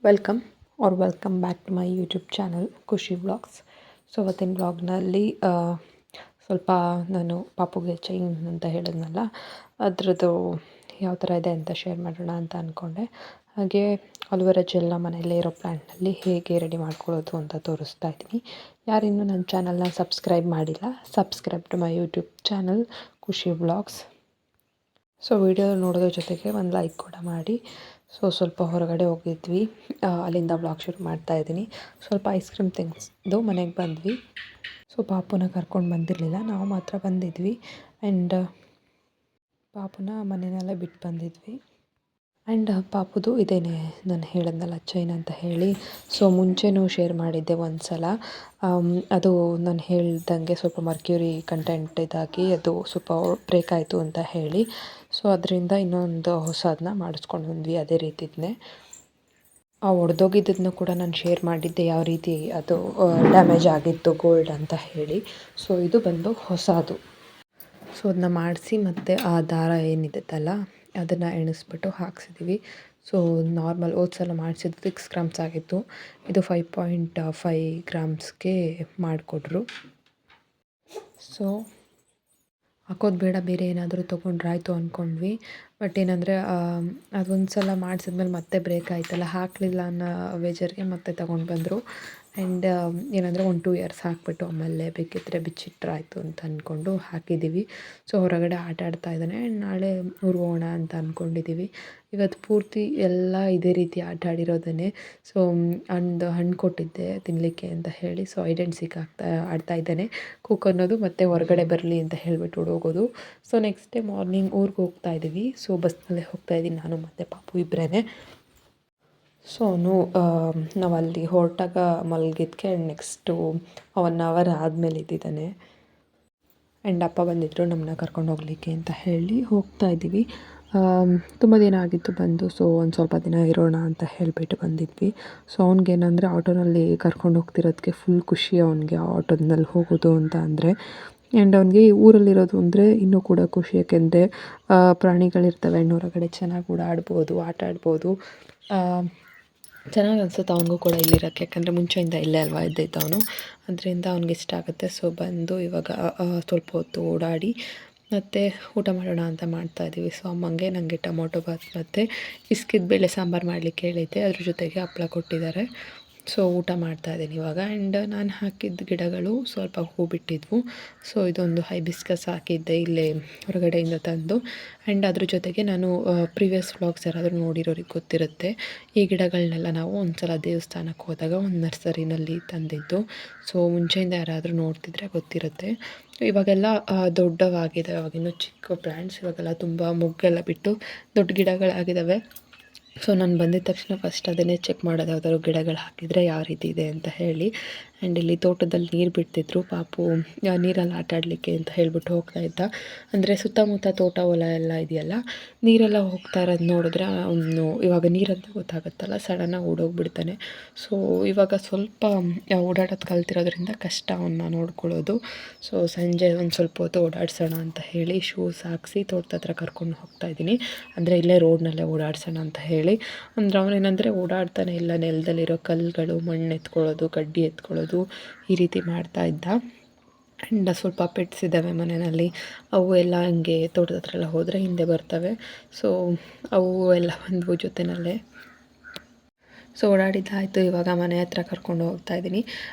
Welcome welcome back to my YouTube channel Khushi vlogs. So ಅವತ್ತಿನ ವ್ಲಾಗ್ನಲ್ಲಿ ಸ್ವಲ್ಪ ನಾನು ಪಾಪುಗೆ ಚೈನ್ ಅಂತ ಹೇಳಿದ್ನಲ್ಲ, ಅದರದ್ದು ಯಾವ ಥರ ಇದೆ ಅಂತ ಶೇರ್ ಮಾಡೋಣ ಅಂತ ಅಂದ್ಕೊಂಡೆ. ಹಾಗೆ ಅಲೋವೆರಾ ಜೆಲ್ನ ಮನೆಯಲ್ಲೇ ಇರೋ ಪ್ಲ್ಯಾಂಟ್ನಲ್ಲಿ ಹೇಗೆ ರೆಡಿ ಮಾಡ್ಕೊಳ್ಳೋದು ಅಂತ ತೋರಿಸ್ತಾ ಇದ್ದೀನಿ. ಯಾರಿನ್ನೂ ನನ್ನ ಚಾನಲ್ನ ಸಬ್ಸ್ಕ್ರೈಬ್ ಮಾಡಿಲ್ಲ, subscribe to my YouTube channel Khushi vlogs. So video ನೋಡೋದ್ರ ಜೊತೆಗೆ ಒಂದು ಲೈಕ್ ಕೂಡ ಮಾಡಿ. ಸೊ ಸ್ವಲ್ಪ ಹೊರಗಡೆ ಹೋಗಿದ್ವಿ, ಅಲ್ಲಿಂದ ಬ್ಲಾಗ್ ಶುರು ಮಾಡ್ತಾಯಿದ್ದೀನಿ. ಸ್ವಲ್ಪ ಐಸ್ ಕ್ರೀಮ್ ತಿನ್ನಿಸ್ದು ಮನೆಗೆ ಬಂದ್ವಿ. ಸೊ ಪಾಪುನ ಕರ್ಕೊಂಡು ಬಂದಿರಲಿಲ್ಲ, ನಾವು ಮಾತ್ರ ಬಂದಿದ್ವಿ. ಆ್ಯಂಡ್ ಪಾಪುನ ಮನೆಯಲ್ಲೇ ಬಿಟ್ಟು ಬಂದಿದ್ವಿ. ಆ್ಯಂಡ್ ಪಾಪುದು ಇದೇನೆ ನಾನು ಹೇಳಿದ್ನಲ್ಲ ಚೈನ್ ಅಂತ ಹೇಳಿ. ಸೊ ಮುಂಚೆನೂ ಶೇರ್ ಮಾಡಿದ್ದೆ ಒಂದು ಸಲ. ಅದು ನಾನು ಹೇಳ್ದಂಗೆ ಸ್ವಲ್ಪ ಮರ್ಕ್ಯೂರಿ ಕಂಟೆಂಟ್ ಇದಾಗಿ ಅದು ಸ್ವಲ್ಪ ಬ್ರೇಕ್ ಆಯಿತು ಅಂತ ಹೇಳಿ. ಸೊ ಅದರಿಂದ ಇನ್ನೊಂದು ಹೊಸದನ್ನ ಮಾಡಿಸ್ಕೊಂಡು ಬಂದ್ವಿ ಅದೇ ರೀತಿಯೇ. ಆ ಒಡೆದೋಗಿದ್ದನ್ನು ಕೂಡ ನಾನು ಶೇರ್ ಮಾಡಿದ್ದೆ, ಯಾವ ರೀತಿ ಅದು ಡ್ಯಾಮೇಜ್ ಆಗಿತ್ತು ಗೋಲ್ಡ್ ಅಂತ ಹೇಳಿ. ಸೊ ಇದು ಬಂದು ಹೊಸದು. ಸೊ ಅದನ್ನ ಮಾಡಿಸಿ ಮತ್ತು ಆ ದಾರ ಏನಿದೆಯಲ್ಲ ಅದನ್ನು ಎಣಿಸ್ಬಿಟ್ಟು ಹಾಕ್ಸಿದ್ದೀವಿ. ಸೊ ನಾರ್ಮಲ್ ಹೋದ ಸಲ ಮಾಡಿಸಿದ್ದು 6 ಗ್ರಾಮ್ಸ್ ಆಗಿತ್ತು, ಇದು 5.5 ಗ್ರಾಮ್ಸ್ಗೆ ಮಾಡಿಕೊಟ್ರು. ಸೊ ಹಾಕೋದು ಬೇಡ, ಬೇರೆ ಏನಾದರೂ ತೊಗೊಂಡ್ರಾಯ್ತು ಅಂದ್ಕೊಂಡ್ವಿ. ಬಟ್ ಏನಂದರೆ ಅದೊಂದು ಸಲ ಮಾಡಿಸಿದ್ಮೇಲೆ ಮತ್ತೆ ಬ್ರೇಕ್ ಆಯ್ತಲ್ಲ, ಹಾಕಲಿಲ್ಲ ಅನ್ನೋ ವೇಜರ್ಗೆ ಮತ್ತೆ ತೊಗೊಂಡು ಬಂದರು. ಆ್ಯಂಡ್ ಏನಂದರೆ 1-2 ಇಯರ್ಸ್ ಹಾಕಿಬಿಟ್ಟು ಆಮೇಲೆ ಬೇಕಿದ್ದರೆ ಬಿಚ್ಚಿಟ್ರಾಯ್ತು ಅಂತ ಅಂದ್ಕೊಂಡು ಹಾಕಿದ್ದೀವಿ. ಸೊ ಹೊರಗಡೆ ಆಟ ಆಡ್ತಾ ಇದ್ದಾನೆ. ಆ್ಯಂಡ್ ನಾಳೆ ಊರಿಗೆ ಹೋಗೋಣ ಅಂತ ಅಂದ್ಕೊಂಡಿದ್ದೀವಿ. ಇವತ್ತು ಪೂರ್ತಿ ಎಲ್ಲ ಇದೇ ರೀತಿ ಆಟ ಆಡಿರೋದೇ. ಸೊ ಹಣ್ಣು ಕೊಟ್ಟಿದ್ದೆ ತಿನ್ನಲಿಕ್ಕೆ ಅಂತ ಹೇಳಿ. ಸೊ ಹೈಡ್ ಆ್ಯಂಡ್ ಸೀಕ್ ಆಡ್ತಾ ಇದ್ದಾನೆ. ಕುಕ್ ಅನ್ನೋದು ಮತ್ತೆ ಹೊರಗಡೆ ಬರಲಿ ಅಂತ ಹೇಳಿಬಿಟ್ಟು ಹೋಗೋದು. ಸೊ ನೆಕ್ಸ್ಟ್ ಡೇ ಮಾರ್ನಿಂಗ್ ಊರಿಗೆ ಹೋಗ್ತಾ ಇದ್ದೀವಿ. ಸೊ ಬಸ್ನಲ್ಲೇ ಹೋಗ್ತಾ ಇದ್ದೀನಿ, ನಾನು ಮತ್ತು ಪಾಪು ಇಬ್ಬರೇ. ಸೊ ಅವನು ನಾವು ಅಲ್ಲಿ ಹೊರಟಾಗ ಮಲಗಿದ್ಕೆ ನೆಕ್ಸ್ಟು 1 ಅವರ್ ಆದಮೇಲೆ ಇದ್ದಿದ್ದಾನೆ. ಆ್ಯಂಡ್ ಅಪ್ಪ ಬಂದಿದ್ದರು ನಮ್ಮನ್ನ ಕರ್ಕೊಂಡು ಹೋಗಲಿಕ್ಕೆ ಅಂತ ಹೇಳಿ ಹೋಗ್ತಾ ಇದ್ದೀವಿ. ತುಂಬ ದಿನ ಆಗಿತ್ತು ಬಂದು. ಸೊ ಒಂದು ಸ್ವಲ್ಪ ದಿನ ಇರೋಣ ಅಂತ ಹೇಳಿಬಿಟ್ಟು ಬಂದಿದ್ವಿ. ಸೊ ಅವ್ನಿಗೇನಂದರೆ ಆಟೋನಲ್ಲಿ ಕರ್ಕೊಂಡು ಹೋಗ್ತಿರೋದಕ್ಕೆ ಫುಲ್ ಖುಷಿ ಅವನಿಗೆ, ಆಟೋದಲ್ಲಿ ಹೋಗೋದು ಅಂತ ಅಂದರೆ. ಆ್ಯಂಡ್ ಅವನಿಗೆ ಊರಲ್ಲಿರೋದು ಅಂದರೆ ಇನ್ನೂ ಕೂಡ ಖುಷಿ, ಯಾಕೆಂದರೆ ಪ್ರಾಣಿಗಳಿರ್ತವೆ, ಹೊರಗಡೆ ಚೆನ್ನಾಗಿ ಓಡಾಡ್ಬೋದು, ಆಟ ಆಡ್ಬೋದು. ಚೆನ್ನಾಗಿ ಅನಿಸುತ್ತೆ ಅವನಿಗೂ ಕೂಡ ಇಲ್ಲಿರೋಕ್ಕೆ, ಯಾಕಂದರೆ ಮುಂಚೆಯಿಂದ ಇಲ್ಲೇ ಅಲ್ವಾ ಇದ್ದಿದ್ದವನು, ಅದರಿಂದ ಅವ್ನಿಗೆ ಇಷ್ಟ ಆಗುತ್ತೆ. ಸೊ ಬಂದು ಇವಾಗ ಸ್ವಲ್ಪ ಹೊತ್ತು ಓಡಾಡಿ ಮತ್ತು ಊಟ ಮಾಡೋಣ ಅಂತ ಮಾಡ್ತಾಯಿದ್ದೀವಿ. ಸೊ ಅಮ್ಮಂಗೆ ನನಗೆ ಟೊಮೊಟೊ ಬಾತ್ ಮತ್ತು ಬಿಸ್ಕಿಟ್ ಬೇಳೆ ಸಾಂಬಾರು ಮಾಡಲಿಕ್ಕೆ ಹೇಳಿದ್ದೆ, ಅದ್ರ ಜೊತೆಗೆ ಹಪ್ಪಳ ಕೊಟ್ಟಿದ್ದಾರೆ. ಸೊ ಊಟ ಮಾಡ್ತಾಯಿದ್ದೀನಿ ಇವಾಗ. ಆ್ಯಂಡ್ ನಾನು ಹಾಕಿದ್ದ ಗಿಡಗಳು ಸ್ವಲ್ಪ ಹೂ ಬಿಟ್ಟಿದ್ವು. ಸೊ ಇದೊಂದು ಹೈಬಿಸ್ಕಸ್ ಹಾಕಿದ್ದೆ ಇಲ್ಲೇ ಹೊರಗಡೆಯಿಂದ ತಂದು. ಆ್ಯಂಡ್ ಅದ್ರ ಜೊತೆಗೆ ನಾನು ಪ್ರೀವಿಯಸ್ ವ್ಲಾಗ್ಸ್ ಯಾರಾದರೂ ನೋಡಿರೋರಿಗೆ ಗೊತ್ತಿರುತ್ತೆ, ಈ ಗಿಡಗಳನ್ನೆಲ್ಲ ನಾವು ಒಂದು ಸಲ ದೇವಸ್ಥಾನಕ್ಕೆ ಹೋದಾಗ ಒಂದು ನರ್ಸರಿನಲ್ಲಿ ತಂದಿದ್ದು. ಸೊ ಮುಂಚೆಯಿಂದ ಯಾರಾದರೂ ನೋಡ್ತಿದ್ರೆ ಗೊತ್ತಿರುತ್ತೆ. ಇವಾಗೆಲ್ಲ ದೊಡ್ಡವಾಗಿದೆ, ಅವಾಗಿನ್ನೂ ಚಿಕ್ಕ ಪ್ಲ್ಯಾಂಟ್ಸ್, ಇವಾಗೆಲ್ಲ ತುಂಬ ಮೊಗ್ಗೆಲ್ಲ ಬಿಟ್ಟು ದೊಡ್ಡ ಗಿಡಗಳಾಗಿದ್ದಾವೆ. ಸೊ ನಾನು ಬಂದಿದ ತಕ್ಷಣ ಫಸ್ಟ್ ಅದನ್ನೇ ಚೆಕ್ ಮಾಡೋದು, ಯಾವ್ದಾದ್ರು ಗಿಡಗಳು ಹಾಕಿದರೆ ಯಾವ ರೀತಿ ಇದೆ ಅಂತ ಹೇಳಿ. ಆ್ಯಂಡ್ ಇಲ್ಲಿ ತೋಟದಲ್ಲಿ ನೀರು ಬಿಡ್ತಿದ್ರು, ಪಾಪು ನೀರಲ್ಲಿ ಆಟ ಆಡಲಿಕ್ಕೆ ಅಂತ ಹೇಳ್ಬಿಟ್ಟು ಹೋಗ್ತಾ ಇದ್ದ. ಅಂದರೆ ಸುತ್ತಮುತ್ತ ತೋಟ ಹೊಲ ಎಲ್ಲ ಇದೆಯಲ್ಲ, ನೀರೆಲ್ಲ ಹೋಗ್ತಾ ಇರೋದು ನೋಡಿದ್ರೆ ಅವನು ಇವಾಗ ನೀರಂತ ಗೊತ್ತಾಗುತ್ತಲ್ಲ, ಸಡನ್ನಾಗಿ ಓಡೋಗ್ಬಿಡ್ತಾನೆ. ಸೊ ಇವಾಗ ಸ್ವಲ್ಪ ಓಡಾಡೋದು ಕಲ್ತಿರೋದ್ರಿಂದ ಕಷ್ಟ ಅವನ್ನ ನೋಡ್ಕೊಳ್ಳೋದು. ಸೊ ಸಂಜೆ ಒಂದು ಸ್ವಲ್ಪ ಹೊತ್ತು ಓಡಾಡ್ಸೋಣ ಅಂತ ಹೇಳಿ ಶೂಸ್ ಹಾಕಿಸಿ ತೋಟದ ಹತ್ರ ಕರ್ಕೊಂಡು ಹೋಗ್ತಾಯಿದ್ದೀನಿ. ಅಂದರೆ ಇಲ್ಲೇ ರೋಡ್ನಲ್ಲೇ ಓಡಾಡ್ಸೋಣ ಅಂತ ಹೇಳಿ. ಅಂದರೆ ಅವನೇನಂದರೆ ಓಡಾಡ್ತಾನೆ ಇಲ್ಲ, ನೆಲದಲ್ಲಿರೋ ಕಲ್ಲುಗಳು, ಮಣ್ಣು ಎತ್ಕೊಳ್ಳೋದು, ಕಡ್ಡಿ ಎತ್ಕೊಳ್ಳೋದು, ಈ ರೀತಿ ಮಾಡ್ತಾ ಇದ್ದ. ಆ್ಯಂಡ್ ಸ್ವಲ್ಪ ಪೆಟ್ಸ್ ಇದ್ದಾವೆ ಮನೆಯಲ್ಲಿ, ಅವು ಎಲ್ಲ ಹಂಗೆ ತೋಟದ ಹತ್ರ ಎಲ್ಲ ಹೋದರೆ ಹಿಂದೆ ಬರ್ತವೆ. ಸೊ ಅವು ಎಲ್ಲ ಬಂದವು ಜೊತೆಯಲ್ಲೇ. ಸೊ ಓಡಾಡಿದ್ದಾಯಿತು, ಇವಾಗ ಮನೆ ಹತ್ರ ಕರ್ಕೊಂಡು ಹೋಗ್ತಾಯಿದ್ದೀನಿ.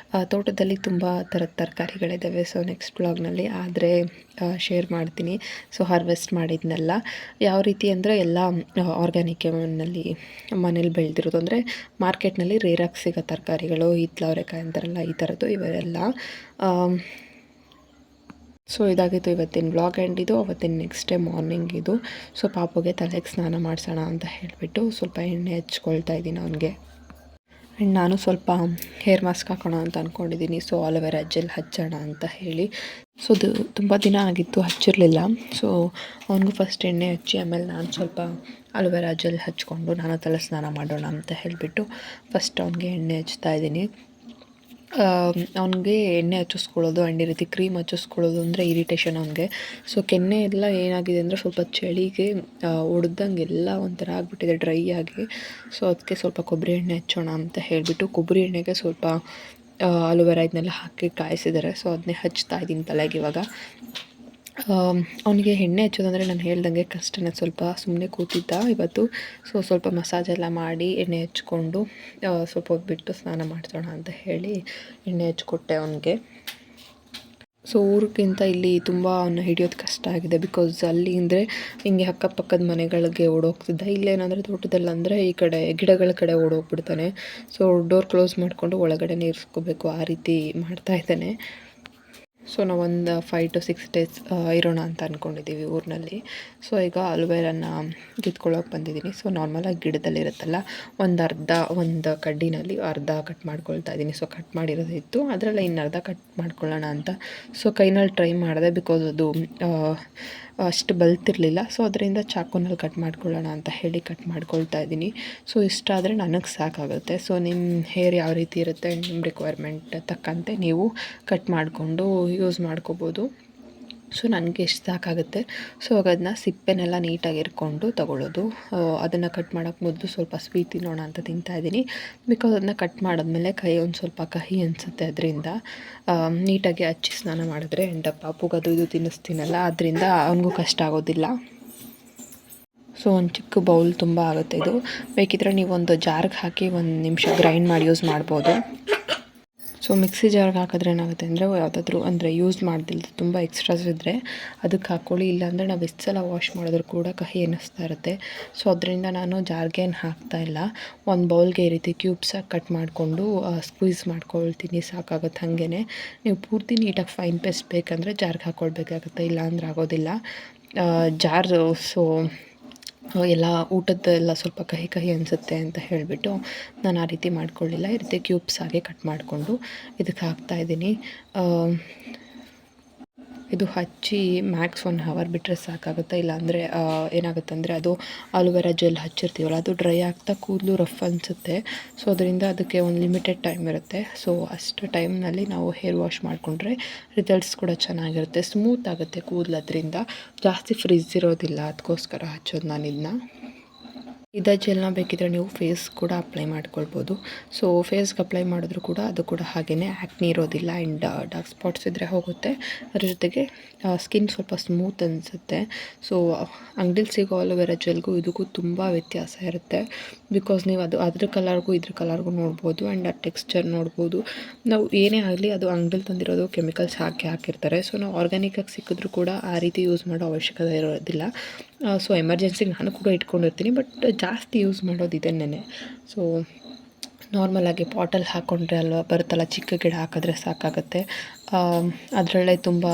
ತೋಟದಲ್ಲಿ ತುಂಬ ಥರದ ತರಕಾರಿಗಳಿದ್ದಾವೆ. ಸೊ ನೆಕ್ಸ್ಟ್ ಬ್ಲಾಗ್ನಲ್ಲಿ ಆದರೆ ಶೇರ್ ಮಾಡ್ತೀನಿ. ಸೊ ಹಾರ್ವೆಸ್ಟ್ ಮಾಡಿದ್ನೆಲ್ಲ ಯಾವ ರೀತಿ ಅಂದರೆ ಎಲ್ಲ ಆರ್ಗ್ಯಾನಿಕ್ ನಲ್ಲಿ ಮನೇಲಿ ಬೆಳೆದಿರೋದು, ಅಂದರೆ ಮಾರ್ಕೆಟ್ನಲ್ಲಿ ರೇರಾಗಿ ಸಿಗೋ ತರಕಾರಿಗಳು, ಹಿತ್ತಲವರೆಕಾಯಿ ಅಂತಾರಲ್ಲ, ಈ ಥರದ್ದು ಇವೆಲ್ಲ. ಸೊ ಇದಾಗಿತ್ತು ಇವತ್ತಿನ ಬ್ಲಾಗ್. ಆ್ಯಂಡ್ ಇದು ಅವತ್ತಿನ ನೆಕ್ಸ್ಟ್ ಡೇ ಮಾರ್ನಿಂಗ್ ಇದು. ಸೊ ಪಾಪುಗೆ ತಲೆಗೆ ಸ್ನಾನ ಮಾಡಿಸೋಣ ಅಂತ ಹೇಳಿಬಿಟ್ಟು ಸ್ವಲ್ಪ ಎಣ್ಣೆ ಹಚ್ಕೊಳ್ತಾ ಇದ್ದೀನಿ ಅವನಿಗೆ. ಆ್ಯಂಡ್ ನಾನು ಸ್ವಲ್ಪ ಹೇರ್ ಮಾಸ್ಕ್ ಹಾಕೋಣ ಅಂತ ಅಂದ್ಕೊಂಡಿದ್ದೀನಿ. ಸೊ ಅಲೋವೆರಾ ಜೆಲ್ ಹಚ್ಚೋಣ ಅಂತ ಹೇಳಿ. ಸೊ ಅದು ತುಂಬ ದಿನ ಆಗಿತ್ತು ಹಚ್ಚಿರಲಿಲ್ಲ. ಸೊ ಅವನಿಗೂ ಫಸ್ಟ್ ಎಣ್ಣೆ ಹಚ್ಚಿ ಆಮೇಲೆ ನಾನು ಸ್ವಲ್ಪ ಅಲೋವೆರಾ ಜೆಲ್ ಹಚ್ಕೊಂಡು ನಾನು ತಲೆ ಸ್ನಾನ ಮಾಡೋಣ ಅಂತ ಹೇಳಿಬಿಟ್ಟು ಫಸ್ಟ್ ಅವನಿಗೆ ಎಣ್ಣೆ ಹಚ್ತಾ ಇದ್ದೀನಿ. ಅವನಿಗೆ ಎಣ್ಣೆ ಹಚ್ಚಿಸ್ಕೊಳ್ಳೋದು ಆ್ಯಂಡ್ ಈ ರೀತಿ ಕ್ರೀಮ್ ಹಚ್ಚಿಸ್ಕೊಳ್ಳೋದು ಅಂದರೆ ಇರಿಟೇಷನ್ ಅವನಿಗೆ. ಸೊ ಕೆನ್ನೆ ಎಲ್ಲ ಏನಾಗಿದೆ ಅಂದರೆ ಸ್ವಲ್ಪ ಚಳಿಗೆ ಒಡೆದಂಗೆ ಎಲ್ಲ ಒಂಥರ ಆಗಿಬಿಟ್ಟಿದೆ ಡ್ರೈ ಆಗಿ. ಸೊ ಅದಕ್ಕೆ ಸ್ವಲ್ಪ ಕೊಬ್ಬರಿ ಎಣ್ಣೆ ಹಚ್ಚೋಣ ಅಂತ ಹೇಳಿಬಿಟ್ಟು ಕೊಬ್ಬರಿ ಎಣ್ಣೆಗೆ ಸ್ವಲ್ಪ ಅಲೋವೆರಾ ಇದನ್ನೆಲ್ಲ ಹಾಕಿ ಕಾಯಿಸಿದ್ದಾರೆ. ಸೊ ಅದನ್ನೇ ಹಚ್ತಾ ಇದ್ದೀನಿ ತಲೆಗೆ ಇವಾಗ. ಅವನಿಗೆ ಎಣ್ಣೆ ಹಚ್ಚೋದಂದರೆ ನಾನು ಹೇಳ್ದಂಗೆ ಕಷ್ಟನೇ, ಸ್ವಲ್ಪ ಸುಮ್ಮನೆ ಕೂತಿದ್ದ ಇವತ್ತು. ಸೊ ಸ್ವಲ್ಪ ಮಸಾಜ್ ಎಲ್ಲ ಮಾಡಿ ಎಣ್ಣೆ ಹಚ್ಕೊಂಡು ಸ್ವಲ್ಪ ಹೊತ್ತು ಬಿಟ್ಟು ಸ್ನಾನ ಮಾಡಿಸೋಣ ಅಂತ ಹೇಳಿ ಎಣ್ಣೆ ಹಚ್ಕೊಟ್ಟೆ ಅವನಿಗೆ. ಸೊ ಊರಿಗಿಂತ ಇಲ್ಲಿ ತುಂಬ ಅವನ್ನ ಹಿಡಿಯೋದು ಕಷ್ಟ ಆಗಿದೆ. ಬಿಕಾಸ್ ಅಲ್ಲಿ ಅಂದರೆ ಹಿಂಗೆ ಅಕ್ಕಪಕ್ಕದ ಮನೆಗಳಿಗೆ ಓಡೋಗ್ತಿದ್ದ. ಇಲ್ಲೇನಂದರೆ ತೋಟದಲ್ಲಂದರೆ ಈ ಕಡೆ ಗಿಡಗಳ ಕಡೆ ಓಡೋಗ್ಬಿಡ್ತಾನೆ. ಸೊ ಡೋರ್ ಕ್ಲೋಸ್ ಮಾಡಿಕೊಂಡು ಒಳಗಡೆ ಇರಿಸ್ಕೋಬೇಕು, ಆ ರೀತಿ ಮಾಡ್ತಾ ಇದ್ದಾನೆ. ಸೊ ನಾವೊಂದು 5 to 6 days ಇರೋಣ ಅಂತ ಅಂದ್ಕೊಂಡಿದ್ದೀವಿ ಊರಿನಲ್ಲಿ. ಸೊ ಈಗ ಅಲೋವೆರಾನ ಕಿತ್ಕೊಳ್ಳೋಕೆ ಬಂದಿದ್ದೀನಿ. ಸೊ ನಾರ್ಮಲಾಗಿ ಗಿಡದಲ್ಲಿರುತ್ತಲ್ಲ, ಒಂದು ಕಡ್ಡಿನಲ್ಲಿ ಅರ್ಧ ಕಟ್ ಮಾಡ್ಕೊಳ್ತಾ ಇದ್ದೀನಿ. ಸೊ ಕಟ್ ಮಾಡಿರೋದಿತ್ತು, ಅದರಲ್ಲೇ ಇನ್ನರ್ಧ ಕಟ್ ಮಾಡ್ಕೊಳ್ಳೋಣ ಅಂತ. ಸೊ ಕೈನಲ್ಲಿ ಟ್ರೈ ಮಾಡಿದೆ, ಬಿಕಾಸ್ ಅದು ಅಷ್ಟು ಬಲ್ತಿರಲಿಲ್ಲ. ಸೊ ಅದರಿಂದ ಚಾಕುನಲ್ಲಿ ಕಟ್ ಮಾಡ್ಕೊಳ್ಳೋಣ ಅಂತ ಹೇಳಿ ಕಟ್ ಮಾಡ್ಕೊಳ್ತಾ ಇದ್ದೀನಿ. ಸೊ ಇಷ್ಟ ಆದರೆ ನನಗೆ ಸಾಕಾಗುತ್ತೆ. ಸೊ ನಿಮ್ಮ ಹೇರ್ ಯಾವ ರೀತಿ ಇರುತ್ತೆ, ನಿಮ್ಮ ರಿಕ್ವೈರ್ಮೆಂಟ್ ತಕ್ಕಂತೆ ನೀವು ಕಟ್ ಮಾಡಿಕೊಂಡು ಯೂಸ್ ಮಾಡ್ಕೋಬೋದು. ಸೊ ನನಗೆ ಎಷ್ಟು ಸಾಕಾಗುತ್ತೆ. ಸೊ ಅವಾಗ ಅದನ್ನ ಸಿಪ್ಪೆನೆಲ್ಲ ನೀಟಾಗಿ ಇರ್ಕೊಂಡು ತಗೊಳ್ಳೋದು. ಅದನ್ನು ಕಟ್ ಮಾಡೋಕ್ಕೆ ಮೊದಲು ಸ್ವಲ್ಪ ಸ್ವೀಟ್ ತಿನ್ನೋಣ ಅಂತ ತಿಂತಾಯಿದ್ದೀನಿ. ಬಿಕಾಸ್ ಅದನ್ನ ಕಟ್ ಮಾಡಿದ್ಮೇಲೆ ಕೈ ಒಂದು ಸ್ವಲ್ಪ ಕಹಿ ಅನಿಸುತ್ತೆ. ಅದರಿಂದ ನೀಟಾಗಿ ಹಚ್ಚಿ ಸ್ನಾನ ಮಾಡಿದ್ರೆ ಆ್ಯಂಡ್ ಪಾಪುಗೆ ಅದು ಇದು ತಿನ್ನಿಸ್ತೀನಲ್ಲ, ಅದರಿಂದ ಅವನಿಗೂ ಕಷ್ಟ ಆಗೋದಿಲ್ಲ. ಸೊ ಒಂದು ಚಿಕ್ಕ ಬೌಲ್ ತುಂಬ ಆಗುತ್ತೆ ಇದು. ಬೇಕಿದ್ರೆ ನೀವೊಂದು ಜಾರ್ಗೆ ಹಾಕಿ 1 ನಿಮಿಷ ಗ್ರೈಂಡ್ ಮಾಡಿ ಯೂಸ್ ಮಾಡ್ಬೋದು. ಸೊ ಮಿಕ್ಸಿ ಜಾರ್ಗೆ ಹಾಕಿದ್ರೆ ಏನಾಗುತ್ತೆ ಅಂದರೆ, ಯಾವುದಾದ್ರೂ ಅಂದರೆ ಯೂಸ್ ಮಾಡ್ದಿಲ್ಲ ತುಂಬ ಎಕ್ಸ್ಟ್ರಾಸ್ ಇದ್ದರೆ ಅದಕ್ಕೆ ಹಾಕ್ಕೊಳ್ಳಿ. ಇಲ್ಲಾಂದರೆ ನಾವು ಎಷ್ಟು ಸಲ ವಾಶ್ ಮಾಡಿದ್ರು ಕೂಡ ಕಹಿ ಅನ್ನಿಸ್ತಾ ಇರುತ್ತೆ. ಸೊ ಅದರಿಂದ ನಾನು ಜಾರ್ಗೆ ಏನು ಹಾಕ್ತಾಯಿಲ್ಲ. ಒಂದು ಬೌಲ್ಗೆ ಈ ರೀತಿ ಕ್ಯೂಬ್ಸಾಗಿ ಕಟ್ ಮಾಡಿಕೊಂಡು ಸ್ಕ್ವೀಸ್ ಮಾಡ್ಕೊಳ್ತೀನಿ, ಸಾಕಾಗುತ್ತೆ. ಹಾಗೇ ನೀವು ಪೂರ್ತಿ ನೀಟಾಗಿ ಫೈನ್ ಪೇಸ್ಟ್ ಬೇಕಂದರೆ ಜಾರ್ಗೆ ಹಾಕ್ಕೊಳ್ಬೇಕಾಗುತ್ತೆ, ಇಲ್ಲಾಂದ್ರೆ ಆಗೋದಿಲ್ಲ ಜಾರ್. ಸೊ ಎಲ್ಲ ಊಟದ್ದೆಲ್ಲ ಸ್ವಲ್ಪ ಕಹಿ ಕಹಿ ಅನಿಸುತ್ತೆ ಅಂತ ಹೇಳಿಬಿಟ್ಟು ನಾನು ಆ ರೀತಿ ಮಾಡ್ಕೊಳ್ಳಿಲ್ಲ. ಈ ರೀತಿ ಕ್ಯೂಬ್ಸ್ ಆಗಿ ಕಟ್ ಮಾಡಿಕೊಂಡು ಇದಕ್ಕೆ ಹಾಕ್ತಾಯಿದ್ದೀನಿ. ಇದು ಹಚ್ಚಿ ಮ್ಯಾಕ್ಸ್ 1 hour ಬಿಟ್ಟರೆ ಸಾಕಾಗುತ್ತೆ. ಇಲ್ಲಾಂದರೆ ಏನಾಗುತ್ತೆ ಅಂದರೆ, ಅದು ಅಲೋವೆರಾ ಜೆಲ್ ಹಚ್ಚಿರ್ತೀವಲ್ಲ, ಅದು ಡ್ರೈ ಆಗ್ತಾ ಕೂದಲು ರಫ್ ಅನಿಸುತ್ತೆ. ಸೊ ಅದರಿಂದ ಅದಕ್ಕೆ ಒಂದು ಲಿಮಿಟೆಡ್ ಟೈಮ್ ಇರುತ್ತೆ. ಸೊ ಅಷ್ಟು ಟೈಮ್ನಲ್ಲಿ ನಾವು ಹೇರ್ ವಾಶ್ ಮಾಡಿಕೊಂಡ್ರೆ ರಿಸಲ್ಟ್ಸ್ ಕೂಡ ಚೆನ್ನಾಗಿರುತ್ತೆ, ಸ್ಮೂತ್ ಆಗುತ್ತೆ ಕೂದಲು. ಅದರಿಂದ ಜಾಸ್ತಿ ಫ್ರಿಜ್ ಇರೋದಿಲ್ಲ, ಅದಕ್ಕೋಸ್ಕರ ಹಚ್ಚೋದು ನಾನು ಇದನ್ನ. ಇದೇ ಜೆಲ್ನ ಬೇಕಿದ್ರೆ ನೀವು ಫೇಸ್ ಕೂಡ ಅಪ್ಲೈ ಮಾಡ್ಕೊಳ್ಬೋದು. ಸೊ ಫೇಸ್ಗೆ ಅಪ್ಲೈ ಮಾಡಿದ್ರು ಕೂಡ ಅದು ಕೂಡ ಹಾಗೆಯೇ ಆ್ಯಕ್ನಿ ಇರೋದಿಲ್ಲ ಆ್ಯಂಡ್ ಡಾರ್ಕ್ ಸ್ಪಾಟ್ಸ್ ಇದ್ದರೆ ಹೋಗುತ್ತೆ. ಅದ್ರ ಜೊತೆಗೆ ಸ್ಕಿನ್ ಸ್ವಲ್ಪ ಸ್ಮೂತ್ ಅನಿಸುತ್ತೆ. ಸೊ ಅಂಗಡಿಲಿ ಸಿಗೋ ಅಲೋವೆರಾ ಜೆಲ್ಗೂ ಇದಕ್ಕೂ ತುಂಬ ವ್ಯತ್ಯಾಸ ಇರುತ್ತೆ. ಬಿಕಾಸ್ ನೀವು ಅದ್ರ ಕಲರ್ಗೂ ಇದ್ರ ಕಲರ್ಗೂ ನೋಡ್ಬೋದು ಆ್ಯಂಡ್ ಆ ಟೆಕ್ಸ್ಚರ್ ನೋಡ್ಬೋದು. ನಾವು ಏನೇ ಆಗಲಿ ಅದು ಅಂಗಡಿಲಿ ತಂದಿರೋದು ಕೆಮಿಕಲ್ಸ್ ಹಾಕಿರ್ತಾರೆ. ಸೊ ನಾವು ಆರ್ಗ್ಯಾನಿಕಾಗಿ ಸಿಕ್ಕಿದ್ರೂ ಕೂಡ ಆ ರೀತಿ ಯೂಸ್ ಮಾಡೋ ಅವಶ್ಯಕತೆ ಇರೋದಿಲ್ಲ. ಸೊ ಎಮರ್ಜೆನ್ಸಿಗೆ ನಾನು ಕೂಡ ಇಟ್ಕೊಂಡಿರ್ತೀನಿ, ಬಟ್ ಜಾಸ್ತಿ ಯೂಸ್ ಮಾಡೋದು ಇದನ್ನೇ. ಸೊ ನಾರ್ಮಲಾಗಿ ಪಾಟಲ್ಲಿ ಹಾಕ್ಕೊಂಡ್ರೆ ಅಲ್ವಾ ಬರುತ್ತಲ್ಲ, ಚಿಕ್ಕ ಗಿಡ ಹಾಕಿದ್ರೆ ಸಾಕಾಗುತ್ತೆ. ಅದರಲ್ಲೇ ತುಂಬ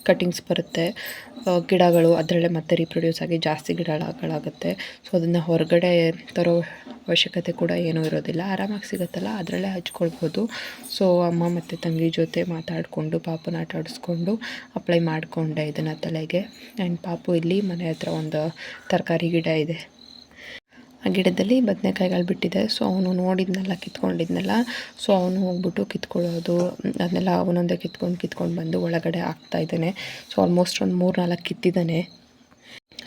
ಕಟಿಂಗ್ಸ್ ಬರುತ್ತೆ, ಗಿಡಗಳು ಅದರಲ್ಲೇ ಮತ್ತೆ ರೀಪ್ರೊಡ್ಯೂಸ್ ಆಗಿ ಜಾಸ್ತಿ ಗಿಡಗಳಾಗುತ್ತೆ. ಸೊ ಅದನ್ನು ಹೊರಗಡೆ ತರೋ ಅವಶ್ಯಕತೆ ಕೂಡ ಏನೂ ಇರೋದಿಲ್ಲ, ಆರಾಮಾಗಿ ಸಿಗುತ್ತಲ್ಲ, ಅದರಲ್ಲೇ ಹಚ್ಕೊಳ್ಬೋದು. ಸೊ ಅಮ್ಮ ಮತ್ತು ತಂಗಿ ಜೊತೆ ಮಾತಾಡಿಕೊಂಡು ಪಾಪುನ ಆಟ ಆಡಿಸ್ಕೊಂಡು ಅಪ್ಲೈ ಮಾಡಿಕೊಂಡೆ ಇದನ್ನು ತಲೆಗೆ. ಆ್ಯಂಡ್ ಪಾಪು ಇಲ್ಲಿ ಮನೆ ಹತ್ರ ಒಂದು ತರಕಾರಿ ಗಿಡ ಇದೆ, ಆ ಗಿಡದಲ್ಲಿ ಬದನೆಕಾಯಿಗಳು ಬಿಟ್ಟಿದೆ. ಸೊ ಅವನು ನೋಡಿದ್ನೆಲ್ಲ ಕಿತ್ಕೊಂಡಿದ್ನೆಲ್ಲ, ಸೊ ಅವನು ಹೋಗ್ಬಿಟ್ಟು ಕಿತ್ಕೊಳ್ಳೋದು ಅದನ್ನೆಲ್ಲ ಅವನೊಂದೇ ಕಿತ್ಕೊಂಡು ಬಂದು ಒಳಗಡೆ ಹಾಕ್ತಾಯಿದ್ದಾನೆ. ಸೊ ಆಲ್ಮೋಸ್ಟ್ ಒಂದು 3-4 ಕಿತ್ತಿದ್ದಾನೆ.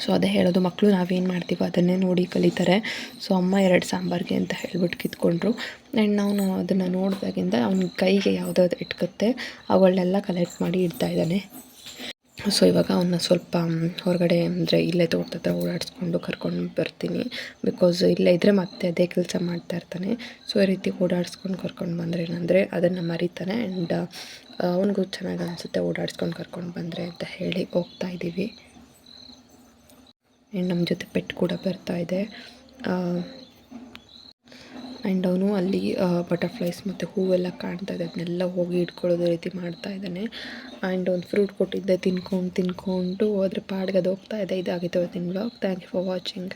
ಸೊ ಅದೇ ಹೇಳೋದು, ಮಕ್ಕಳು ನಾವೇನು ಮಾಡ್ತೀವೋ ಅದನ್ನೇ ನೋಡಿ ಕಲಿತಾರೆ. ಸೊ ಅಮ್ಮ 2 ಸಾಂಬಾರಿಗೆ ಅಂತ ಹೇಳ್ಬಿಟ್ಟು ಕಿತ್ಕೊಂಡ್ರು. ಆ್ಯಂಡ್ ನಾವು ಅದನ್ನು ನೋಡಿದಾಗಿಂದ ಅವ್ನ ಕೈಗೆ ಯಾವುದಾದ್ರು ಇಟ್ಕತ್ತೆ ಅವುಗಳನ್ನೆಲ್ಲ ಕಲೆಕ್ಟ್ ಮಾಡಿ ಇಡ್ತಾಯಿದ್ದಾನೆ. ಸೊ ಇವಾಗ ಅವನ್ನ ಸ್ವಲ್ಪ ಹೊರಗಡೆ ಅಂದರೆ ಇಲ್ಲೇ ತೋಟದ ಹತ್ರ ಓಡಾಡಿಸ್ಕೊಂಡು ಕರ್ಕೊಂಡು ಬರ್ತೀನಿ. ಬಿಕಾಸ್ ಇಲ್ಲೇ ಇದ್ದರೆ ಮತ್ತೆ ಅದೇ ಕೆಲಸ ಮಾಡ್ತಾಯಿರ್ತಾನೆ. ಸೊ ಈ ರೀತಿ ಓಡಾಡಿಸ್ಕೊಂಡು ಕರ್ಕೊಂಡು ಬಂದರೆ ಏನಂದರೆ ಅದನ್ನು ಮರಿತಾನೆ. ಆ್ಯಂಡ್ ಅವನಿಗೂ ಚೆನ್ನಾಗಿ ಅನಿಸುತ್ತೆ ಓಡಾಡಿಸ್ಕೊಂಡು ಕರ್ಕೊಂಡು ಬಂದರೆ ಅಂತ ಹೇಳಿ ಹೋಗ್ತಾಯಿದ್ದೀವಿ. ಆ್ಯಂಡ್ ನಮ್ಮ ಜೊತೆ ಪೆಟ್ ಕೂಡ ಬರ್ತಾಯಿದೆ. ಆ್ಯಂಡ್ ಅವನು ಅಲ್ಲಿ ಬಟರ್ಫ್ಲೈಸ್ ಮತ್ತು ಹೂವೆಲ್ಲ ಕಾಣ್ತಾ ಇದೆ, ಅದನ್ನೆಲ್ಲ ಹೋಗಿ ಇಟ್ಕೊಳ್ಳೋದು ರೀತಿ ಮಾಡ್ತಾ ಇದ್ದಾನೆ. ಆ್ಯಂಡ್ ಒಂದು ಫ್ರೂಟ್ ಕೊಟ್ಟಿದ್ದೆ ತಿನ್ಕೊಂಡು ಅದ್ರ ಪಾಡ್ಗೆ ಅದು ಹೋಗ್ತಾ ಇದೆ. ಇದಾಗಿತ್ತು ಇವತ್ತಿನ vlog. Thank you for watching.